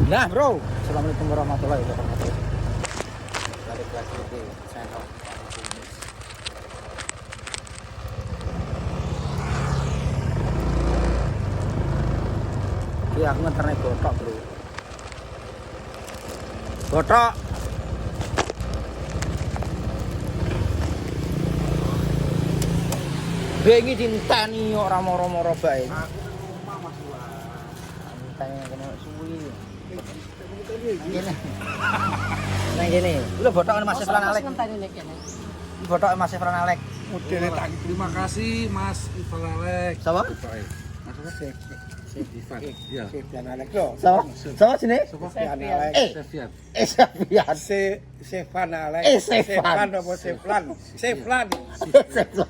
Nah bro, assalamualaikum warahmatullahi wabarakatuh. Balik lagi di channel ini aku ngeternya botok bro. Botok bengi dinteni ora moro-moro bae. Aku nang omah Mas Wah. Tanya kena suwi. Gini. Nah gini, lu botok Mas Ifran Alek. Botok Mas Ifran Alek. Modele tak terima kasih Mas Ifran Alek. Sapa? Mas Chef Ifan. Iya. Chef Alek lho. Sapa? Sapa sini? Chef Alek. Sefian. Sapian. Chefan Alek. Chefan. Chefan apa Cheflan? Cheflan.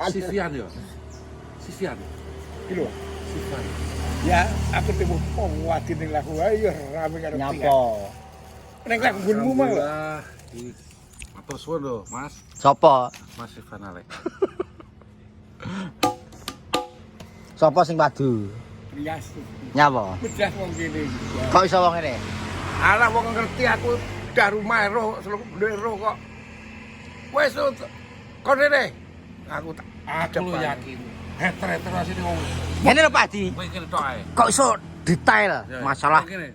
Sifian yo. Sifian. Iki lho. Sifian. Ya, aku temu wong wadi ning lagu ayo rame karo Nyapa? Ning lagunmu mah lho. Alhamdulillah, di atur suwun lho, Mas. Sapa? Mas Ifan Alek. Sapa sing padu? Rias. Nyapa? Bedas wong kene. Kok iso wong ngene? Alah wong ngerti aku dah rumah roh roh kok. Wes kok rene. Aku tak Aku lu yakin. Heter-heter asine wong. Ngene lho Pak Di. Kowe kene tok ae. Kok iso detail Ya, masalah kowe kene.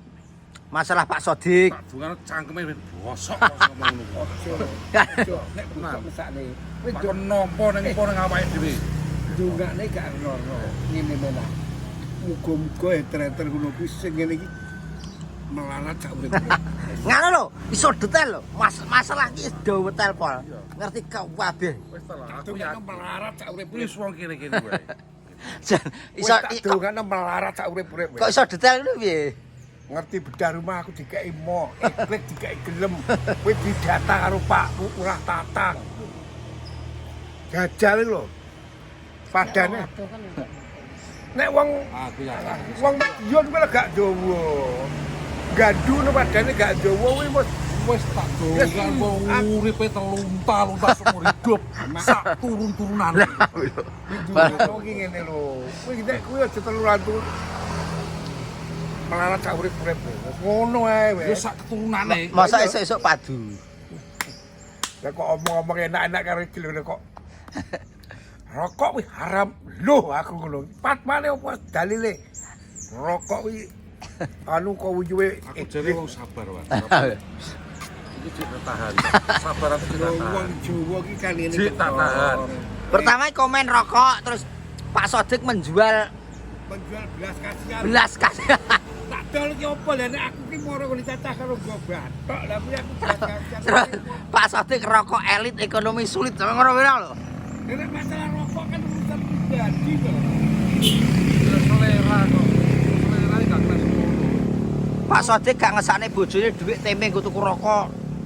masalah Pak Sodik? Tak dungan cangkeme ben bosok kok ngomong ngono. Ojo nek Nah. mesakne. Wis nampa ning apa ning awake dhewe. Dungane gak ngono. Ngene menak. Muga-muga heter-heter ngono kuwi sing ngene iki melarat sak urip. Ngono lho, iso detail lho. Masalah iki do detail pol. Ngerti kabeh. Wis ta lah, aku Aku yakin. melarat sak urip. Wis wong kene-kene wae. Iso dungane melarat sak urip-urip. kok iso detail ngono piye? Ngerti bedah rumah aku dikeki mo, iklik dikeki gelem. Kowe didata karo Pakku Urah Tatang. Gajal lho. Padane. Nek wong Aku yakin. wong yon kuwi gak dawa. Gandu no padane gak dawa kuwi Wis tak dongan wong uripe telunta-lunta seumur hidup. Sak turun-turunan. wong iki ngene lho. Kuwi nek kuwi aja teluran turun. Melarat sak urip-urip. Ngono ae Ya wis. sak keturunane. Masa esuk-esuk padu. Lah kok omong-omong enak-enak karo iki lho kok. Rokok kuwi haram. Loh aku ngono. Patmane opo dalile? Rokok kuwi anu kok wujuwe Aku jare wong sabar wae. Iki cek tahan. Sabar aku cek wong tahan. Jawa iki kan ini. Cek tahan. Pertama komen rokok terus Pak Sodik menjual Penjual belas kasihan. belas kasihan. Tak dol ki opo lha nek aku ki moro ngene cacah karo gua batok. Lah kuwi aku belas kasihan. Terus Pak Sodik rokok elit ekonomi sulit. Ngono wae lho. Nek masalah rokok kan urusan pribadi to. Selera kok. Selera iki gak kelas ngono. Pak Sodik gak ngesakne bojone dhuwit tempe nggo tuku rokok.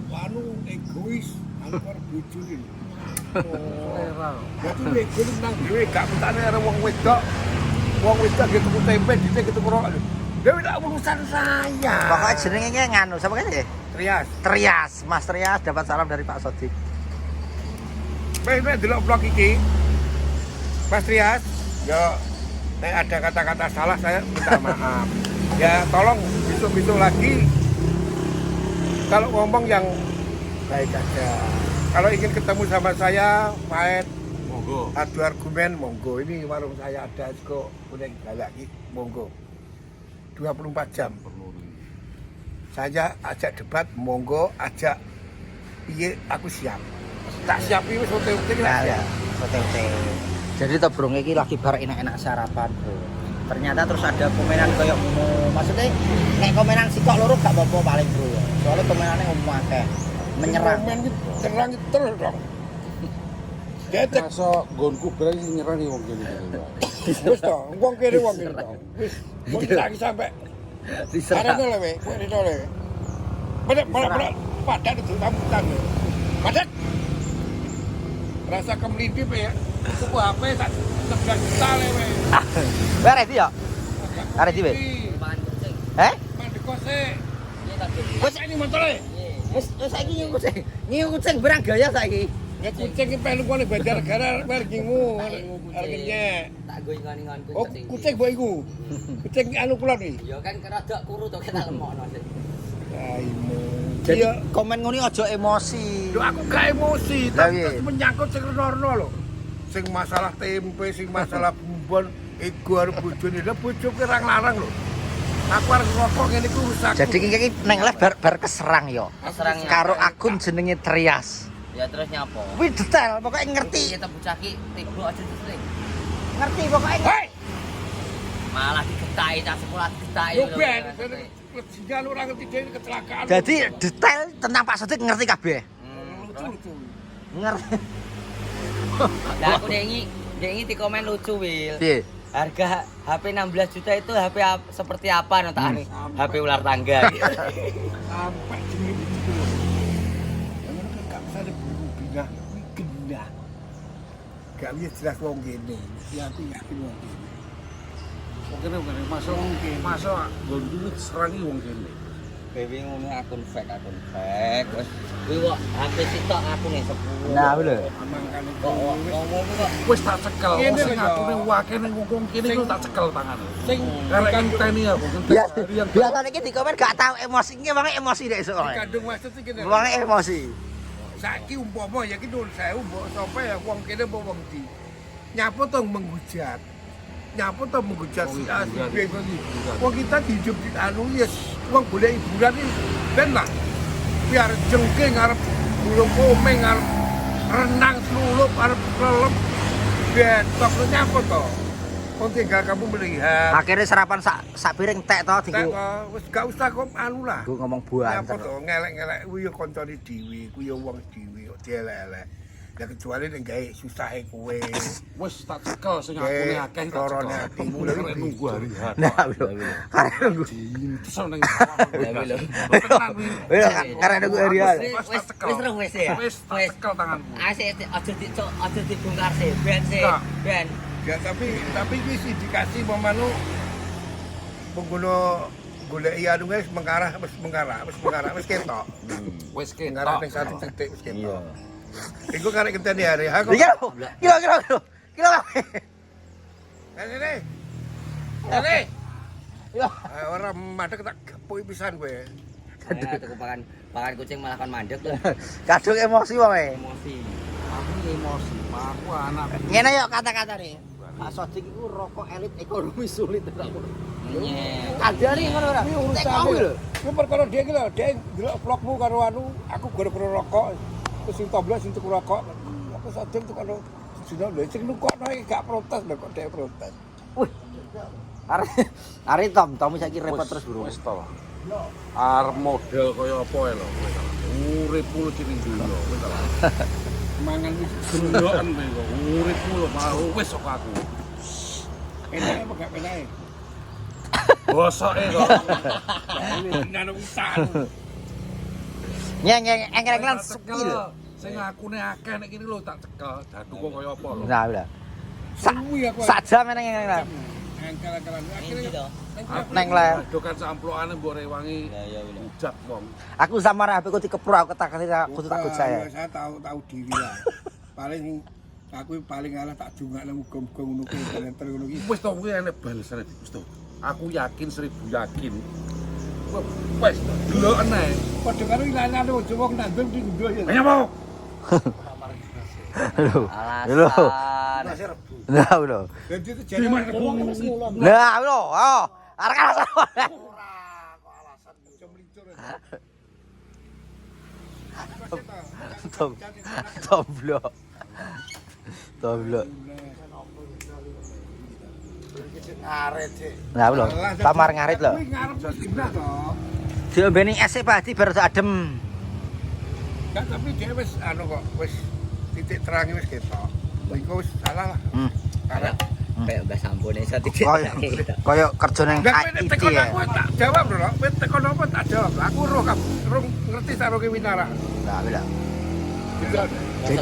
Anu egois, anu karo bojone. Selera. Dadi egois nang dhewe gak mentane karo wong wedok. Wong wedok gitu tuku tempe, dite gitu rokok. Dewe tak urusan saya. Pokoknya jenenge nganu, siapa kan ya? Trias. Trias, Mas Trias dapat salam dari Pak Sodik. Nek delok vlog iki. Mas Trias, yo nek ada kata-kata salah saya minta maaf. Ya tolong besok-besok lagi kalau ngomong yang baik aja. Kalau ingin ketemu sama saya, main Monggo. adu argumen, monggo. Ini warung saya ada kok, kuning galak iki, monggo. 24 jam. Perlu. Saya ajak debat, monggo, ajak piye aku siap. Tak siap iki wis ote-ote iki Nah, tak ya, siap. oke. Jadi tobrong iki lagi bar enak-enak sarapan, Bro. Ternyata terus ada komenan koyo maksudnya nek komenan sikok loro gak apa-apa paling, Bro ya. Soalnya komenane umum akeh. Menyerang. Komen iki serang iki terus dong. Detek Masa nggonku berarti nyerang nih wong kene. wis to, wong kene wong kene to. Wis wong lagi sampe Diserang. arene le, kowe rene le. Padat padat itu rambutan. Padat. Rasa kemelintip ya. Tuku HP tak 11 juta le we. Bare iki ya? Are iki, Eh? Mandi kose. Wis Ini montole. wis saiki nyiu kucing. Nyiu kucing berang gaya saiki. Ya kucing iki pelu kene bandar negara mergimu. Harganya. Tak goyang-goyang Oh, kucing mbok iku. Kucing anu kula iki. Ya kan rada kuru to kita lemokno sih. Raimu. Jadi Iya. komen ngono aja emosi. Lho aku gak emosi, Lah, tapi iya. terus menyangkut sing rono lho. Sing masalah tempe, sing masalah bumbon, ego arep bojone. Lah bojoku ora nglarang lho. Aku arep ngrokok ngene iku rusak. Jadi iki neng live bar keserang yo. Keserang Karo akun jenenge Trias. Ya terus nyapo? Kuwi detail, pokoknya ngerti. Kita bucaki, tigo aja terus. Ngerti pokoknya. Hei, Malah digetai, cak sekolah digetai. yo ben, sinyal ora ngerti dhewe kecelakaan. Jadi detail tentang Pak Sodik ngerti kabeh. lucu-lucu. Ngerti. Nah aku dengi di komen lucu Wil. Piye? Harga HP 16 juta itu HP seperti apa notaan nih? HP ular tangga. Sampai jenenge itu lho. Yang ngono kan gak bisa diburu binah, kuwi genah. Gak bisa jelas wong kene. Ya aku yakin wong kene. Oke, masa gondune diserangi wong kene. Baby ngono akun fake. Wes kuwi kok HP sitok aku nih 10. Nah, lho. Mangkane Kok ngomong kok Wis tak cekel. Kene Sing lho, akune Cok. wake ning wong kene iku tak cekel tangane. sing Karek ngenteni aku, Biar ngenteni harian. biasa iki di komen gak tahu emosi. Iki wonge emosi dek esuk. kandung maksud iki kene. Wonge emosi. Saiki umpama ya ki nuwun sewu mbok sapa ya wong kene mbok wong di. Nyapo to menghujat. Nyapo to menghujat si A si B. Wong kita hidup di anu ya wong golek hiburan iki ben lah. Biar jengking arep burung komeng arep renang selulup arep kelelep ben tok lu nyapo to. Wong tinggal kamu melihat. Akhirnya sarapan sak piring tek to Tak diku. wis gak usah kok anu lah. Gue ngomong Apa buah. to ngelek-ngelek kuwi ya kancane dhewe, kuwi ya wong dhewe kok dielek-elek. Ya kecuali nek gawe susahe kowe. Wis tak cekel sing akune akeh tak Lorone cekel. atimu Kamu lho, arek nunggu hari hari. Nah, lho. Karena nunggu. Terus ning lho. Karena nunggu hari-hari. Wis terus wis ya. Wis tak cekel tanganku. Asik aja dibongkar sih, ben sih. Enggak. Ben. Ya tapi iki sih dikasih pemanu pengguna golek anu wis mengarah wis ketok. Wis Mengarah ning satu titik wis ketok. Iku karek ngenteni hari ha kok. Iya, kilo. Ini. Ini. Iya. Ora madhek tak gepuki pisan kowe. Nah, tuku pakan kucing malah kan mandek tuh. Kadung emosi wae. Emosi. Aku emosi, aku anak. Ngene yo kata-kata nih. Pak Sodik iku rokok elit ekonomi sulit ta. Nyet. Kadane ngono ora. Tek kowe lho. Ku perkara dia iki lho, dia ndelok vlogmu karo anu, aku gara-gara rokok. Terus sing toblos sing tuku rokok. Aku sadeng tuku anu sudah lho sing nukokno iki gak protes lho kok dia protes. Wih. Are Tom saiki repot terus bro. Wis to. Arep model kaya apa ya lho. Uripmu lu ciri dulu. Wis to. Mangan wis Gendoken kowe kok. Uripmu lho mau wis kok aku. enak apa gak enak? Bosoke kok. Nang usaha. Engkel-engkelan Tak sepi cekel. lho. Sing akune akeh nek kene lho tak cekel. Dadu kok kaya apa lho. Nah, udah. Suwi aku. Sak jam engkel-engkelan. Angkel-angkelan. Ini Akhirnya to. Neng le. Adokan samplokane mbok rewangi. Ya ya bener. Ujat wong. Aku sama HP ku dikepro aku takut takut saya. Saya tahu diri lah. Paling aku paling alah tak jungakne muga-muga ngono kuwi kalenter ngono iki. Wis to kuwi enek balesane wis to. Aku yakin 1000 yakin. Wes, delok eneh. Padha karo ilane ojo wong nandung di ndo ya. Ayo mau. Lho. Alasan. Masih rebu. Nah, lho. Dadi terjadi ngomong terus ngulon. Nah, lho. Oh, arek alasan. Ora kok alasan jam lincur. Toblok. Ngaret sih. Nah, lho. Kamar ngarit lho. Kuwi ngarep wis genah to. Diombeni es e Pak Di baru adem. Kan tapi dia wis anu kok wis titik terangi wis ketok. Iku wis salah lah. Karena Kayak mbak sampun iso titik. Koyo kerja nang enggak kowe IT tekon ya. aku tak jawab lho. Kowe tekon apa tak jawab. Aku roh ngerti saroke winara. Nah, lho. Jadi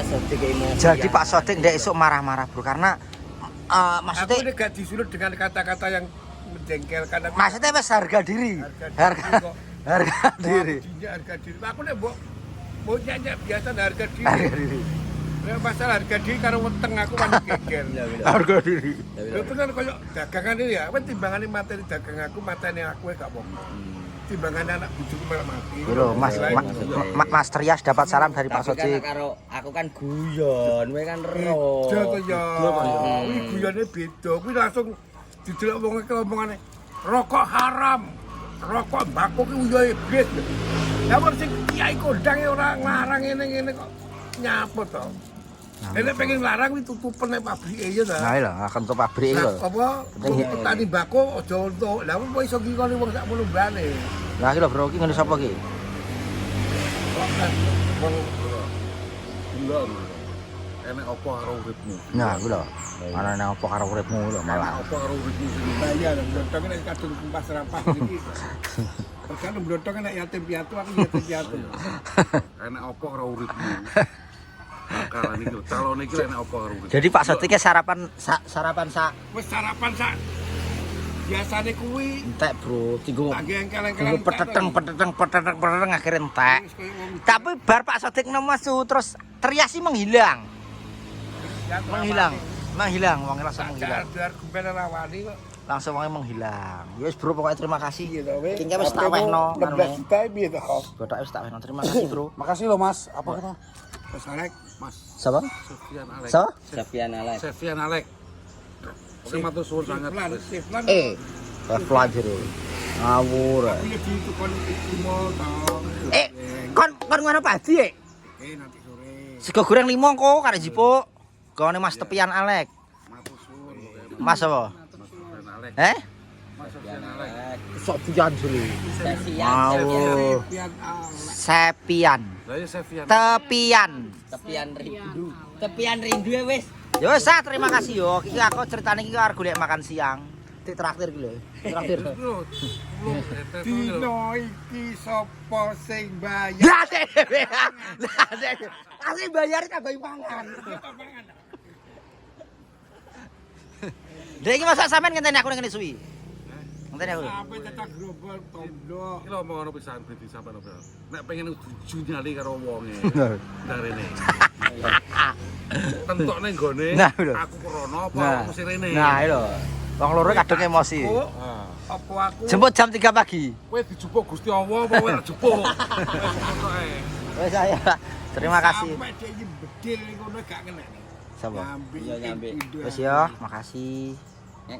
Jadi Pak Sodik ndek esuk marah-marah, Bro, karena Aku maksudnya ini gak disulut dengan kata-kata yang menjengkelkan. maksudnya wis harga diri. Harga diri. Harga diri. Aku nek mbok nyanyi biasa harga diri. Harga diri. Nek masalah harga diri karo weteng aku wani geger. Harga diri. Lho bener koyo dagangan ini ya, wis timbangane materi dagang aku, materi aku gak apa-apa. timbangan anak bujuku malah mati. Iki lho, Mas Trias dapat salam dari Pak Tapi kan Sojik. karo aku kan guyon, kowe kan ero. Beda to ya. Hmm. Kuwi guyone beda. Kuwi langsung didelok wong iki omongane rokok haram. Rokok mbako ki uyo iblis. Lah wong sing kiai kondang ora nglarang ngene-ngene kok nyapa to. Nek pengen larang kuwi tutupen nek pabrike ya ta. Nah, lho, akan tutup pabrik lho. Apa petani mbako aja untuk. Lah kok iso ngikoni wong sak mulumbrane. Lah iki lho bro, iki ngene sapa iki? Wong gila. Enek apa karo uripmu? Nah, iki lho. Ana nang apa karo uripmu lho malah. Apa karo uripmu sing Bayar blontok nek kadung kumpas rampah iki. Perkara blontok nek yatim piatu aku yatim piatu. enek apa karo uripmu? Bakalan iki lho, calon iki enek apa karo uripmu? Jadi Pak Sojik sarapan sak Wis sarapan sak biasane kuwi entek, Bro. Tinggu tak engkel-engkelan. Tunggu peteng akhirnya entek. Tapi bar Pak Sodik nemu terus Triasi menghilang. Menghilang, wong langsung menghilang. Dar gumpene rawani kok. Langsung wong menghilang. Ya wis Bro, pokoknya terima kasih. Iya to wis. Tinggi wis tak wehno. 16 juta piye to? Botak wis tak wehno. Terima kasih, Bro. Makasih loh Mas. Apa kata? Wis arek Mas Siapa? Sofian Alek. Siapa? Safian Alek. Sofian Alek. Oke, matur suwun sangat. Siflan. Reflan jero. Ngawur. Iya ditukon limo to. Kon ngono padi, Nanti sore. Sego goreng 5 kok karek jipuk. Gone Mas Tepian Alek. Matur suwun. Mas apa? Sofian Alek. Mas Sofian Alek. Sok pujan jeli. Safian. Ngawur. Pian Sepian. Lah ya Sofian. Tepian. Tepian rindu. Tepian rindu ya wis. Ya wis, terima kasih yo. Iki aku ceritane iki arep golek makan siang. Tik traktir iki lho. Traktir. Dino iki sapa sing bayar? Ya dhewe. Lah dhewe. Asli bayar tambah mangan. Dek iki masa sampean ngenteni aku ngene suwi. Ngenteni aku. Sampai cetak grobol tondo. Iki lho mau ono pisan briti sampean opo. Nek pengen junyali karo wonge. Darene. Tentokne nggone. Nah, lho. Aku krono apa Nah. aku sirene. Nah, lho. Wong loro kadung emosi. Ah. Apa aku? Jemput jam 3 pagi. Kowe dijupuk Gusti Allah apa kowe ora jupuk? Pokoke. Wes saya. Terima kasih. Sampai dia iki bedil ngono gak kena. Sapa? Nyambi. Iya, nyambi. Wes ya, makasih. Ngek.